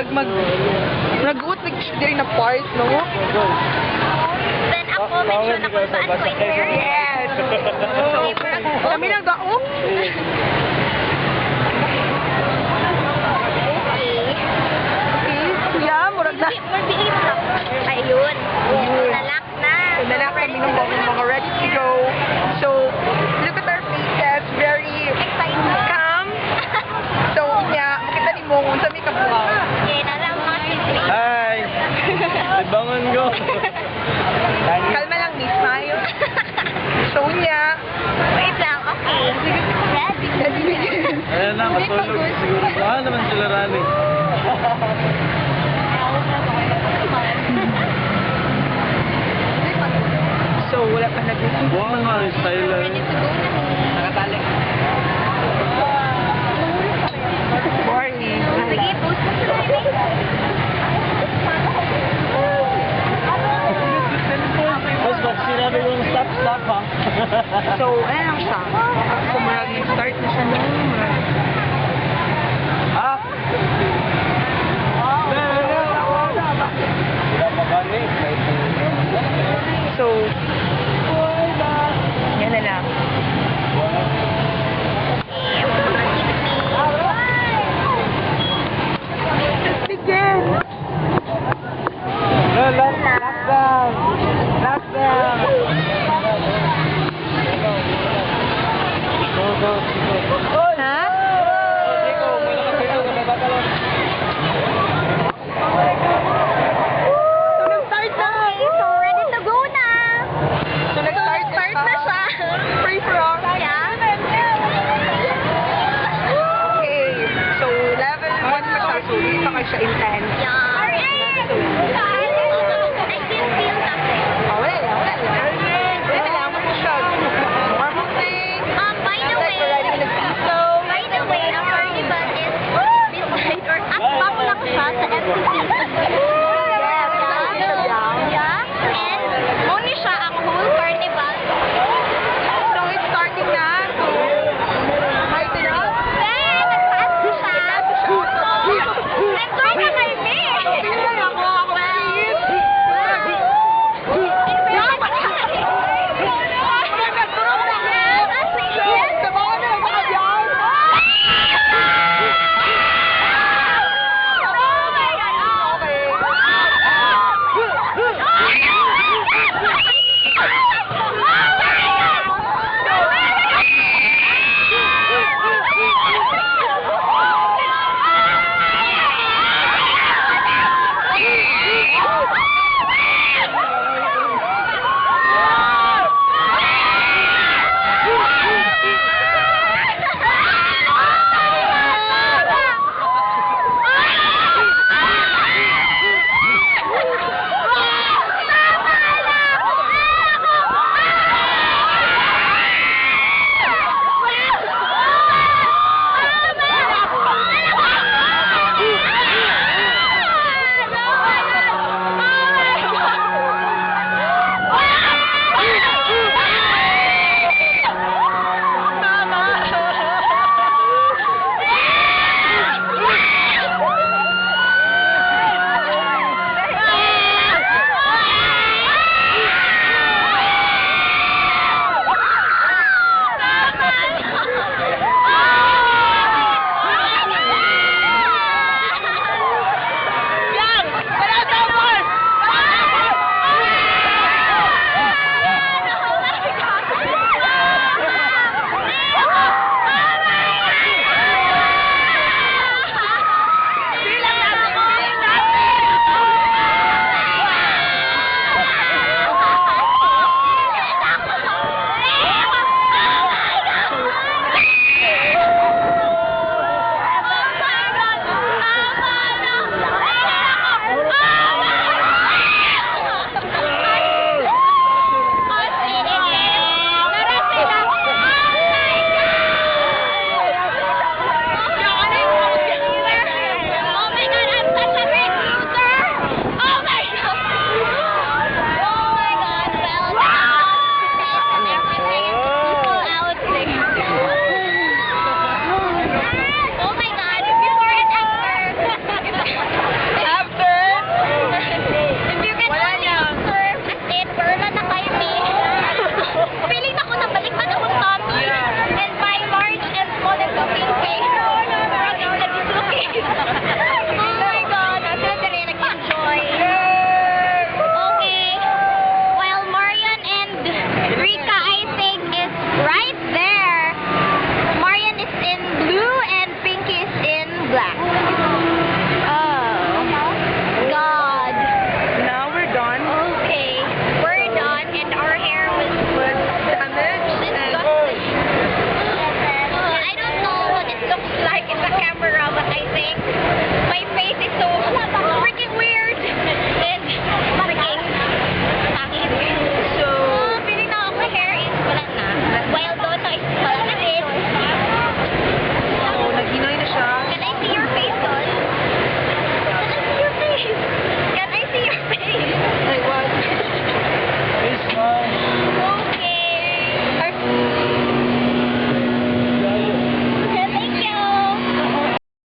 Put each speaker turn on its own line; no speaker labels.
mag-uot diri na part, no?
Then ako, mention ako saan ko in hair.
Yes! Kami lang daong? Yeah, murag na.
Murbiin mo lang. Ayun. Nalak na.
Nalak kami ng mga ready to go. So, look at our faces. Very
Excited.
calm. So, yeah, makita ni mo kung sa may kabuhaw.
Yeah, nalang mga sisig.
Hi! Bangon ko.
Kalma lang, miss. Mayo. So, yeah.
Wait lang, okay. Ready.
Ayan na, matulog siguro. Baka naman sila rani.
So, wala pa nag-uwi.
Buwan nga yung style.
Ready to go na.
Nakatali. Morning.
Sige, post mo sa
Mas pag sinabi yung stop, stop ha.
So, ayan lang siya. So, marami start na siya na.
Ha? Wala pa kami.
So, yan na lang. Begin!
Lockdown! Lockdown! Go, go.